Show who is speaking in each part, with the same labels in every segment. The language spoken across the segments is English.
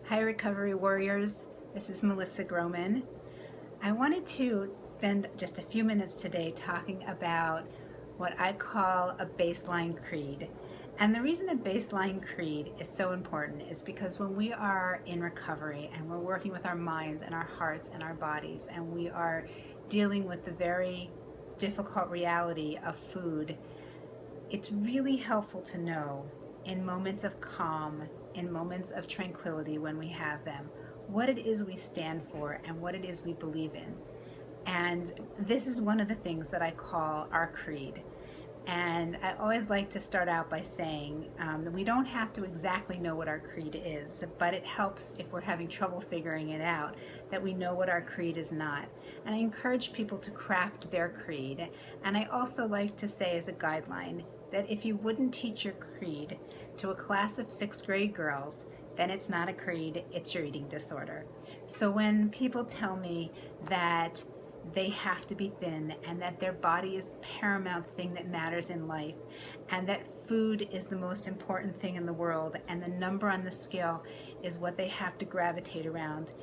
Speaker 1: Hi, Recovery Warriors. This is Melissa Groman. I wanted to spend just a few minutes today talking about what I call a baseline creed. And the reason a baseline creed is so important is because when we are in recovery and we're working with our minds and our hearts and our bodies, and we are dealing with the very difficult reality of food, it's really helpful to know in moments of calm, in moments of tranquility when we have them, what it is we stand for and what it is we believe in. And this is one of the things that I call our creed. And I always like to start out by saying that we don't have to exactly know what our creed is, but it helps if we're having trouble figuring it out that we know what our creed is not. And I encourage people to craft their creed. And I also like to say as a guideline that if you wouldn't teach your creed to a class of 6th grade girls, then it's not a creed, it's your eating disorder. So when people tell me that they have to be thin and that their body is the paramount thing that matters in life, and that food is the most important thing in the world, and the number on the scale is what they have to gravitate around,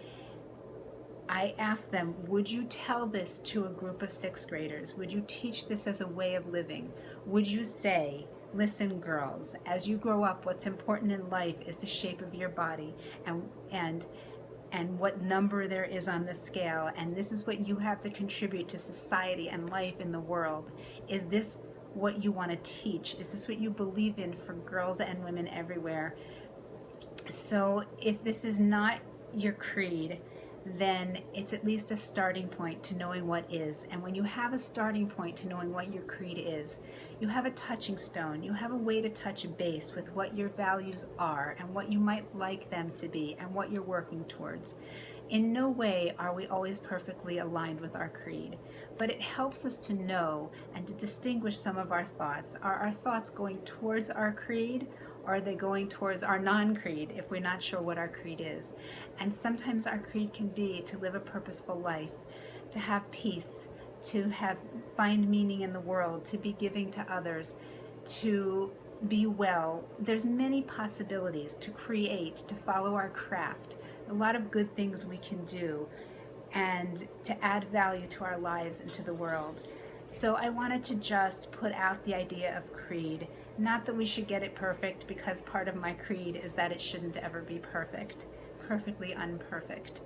Speaker 1: I ask them, would you tell this to a group of 6th graders? Would you teach this as a way of living? Would you say, listen, girls, as you grow up, what's important in life is the shape of your body and what number there is on the scale, and this is what you have to contribute to society and life in the world. Is this what you want to teach? Is this what you believe in for girls and women everywhere? So if this is not your creed, then it's at least a starting point to knowing what is. And when you have a starting point to knowing what your creed is, you have a touching stone. You have a way to touch base with what your values are and what you might like them to be and what you're working towards. In no way are we always perfectly aligned with our creed, but it helps us to know and to distinguish some of our thoughts. Are our thoughts going towards our creed, or are they going towards our non-creed if we're not sure what our creed is? And sometimes our creed can be to live a purposeful life, to have peace, to find meaning in the world, to be giving to others, to be well. There's many possibilities to create, to follow our craft, a lot of good things we can do, and to add value to our lives and to the world. So I wanted to just put out the idea of creed. Not that we should get it perfect, because part of my creed is that it shouldn't ever be perfect, perfectly unperfect.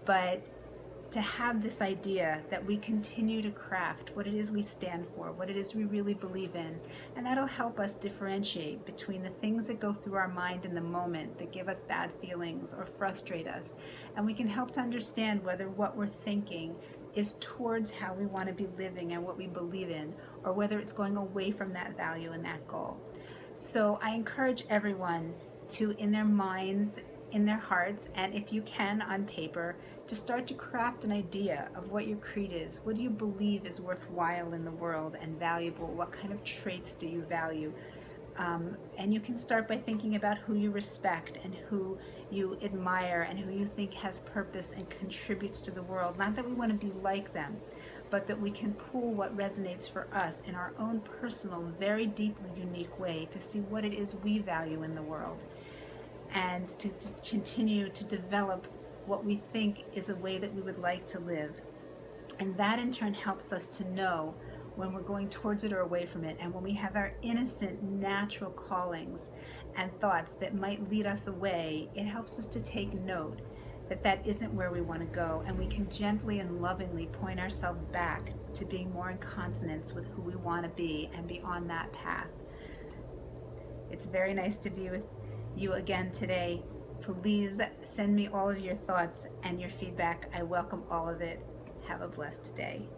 Speaker 1: But to have this idea that we continue to craft what it is we stand for, what it is we really believe in, and that'll help us differentiate between the things that go through our mind in the moment that give us bad feelings or frustrate us, and we can help to understand whether what we're thinking is towards how we want to be living and what we believe in, or whether it's going away from that value and that goal. So I encourage everyone to, in their minds, in their hearts, and if you can on paper, to start to craft an idea of what your creed is. What do you believe is worthwhile in the world and valuable? What kind of traits do you value? And you can start by thinking about who you respect and who you admire and who you think has purpose and contributes to the world. Not that we want to be like them, but that we can pull what resonates for us in our own personal, very deeply unique way to see what it is we value in the world, and to continue to develop what we think is a way that we would like to live. And that in turn helps us to know when we're going towards it or away from it, and when we have our innocent, natural callings and thoughts that might lead us away, it helps us to take note that that isn't where we want to go, and we can gently and lovingly point ourselves back to being more in consonance with who we want to be and be on that path. It's very nice to be with you again today. Please send me all of your thoughts and your feedback. I welcome all of it. Have a blessed day.